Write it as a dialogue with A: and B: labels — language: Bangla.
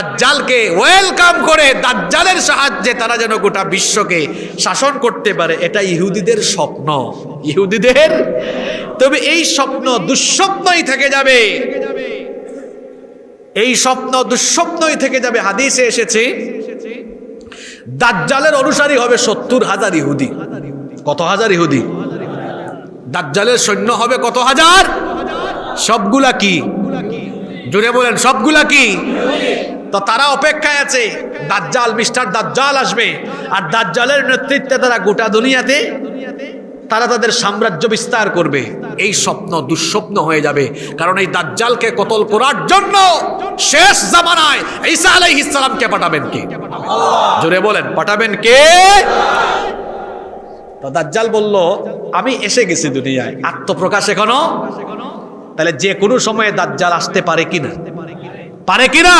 A: দাজ্জালকে ওয়েলকাম করে দাজ্জালের সাহায্যে তারা যেন গোটা বিশ্বকে শাসন করতে পারে, এটা ইহুদিদের স্বপ্ন। ইহুদিদের, তবে এই স্বপ্ন দুঃস্বপ্নই থেকে যাবে, এই স্বপ্ন দুঃস্বপ্নই থেকে যাবে। হাদিসে এসেছে দাজ্জালের অনুসারী হবে 70,000 ইহুদি। কত হাজার ইহুদি? দাজ্জালের সৈন্য হবে কত হাজার? সবগুলা কি? জোরে বলেন, সবগুলা কি? তো তারা অপেক্ষায় আছে, দাজ্জাল, মিস্টার দাজ্জাল আসবে, আর দাজ্জালের নেতৃত্বে তারা গোটা দুনিয়াতে তারা তাদের সাম্রাজ্য বিস্তার করবে। এই স্বপ্ন দুঃস্বপ্ন হয়ে যাবে, কারণ এই দাজ্জালকে কতল করার জন্য শেষ জামানায় ঈসা আলাইহিস সালামকে পাঠাবেন কে? জোরে বলেন, পাঠাবেন কে? তো দাজ্জাল বলল, আমি এসে গেছি দুনিয়ায়, আত্মপ্রকাশ এখনো। তাহলে যে কোনো সময়ে দাজ্জাল আসতে পারে কিনা? পারে কিনা?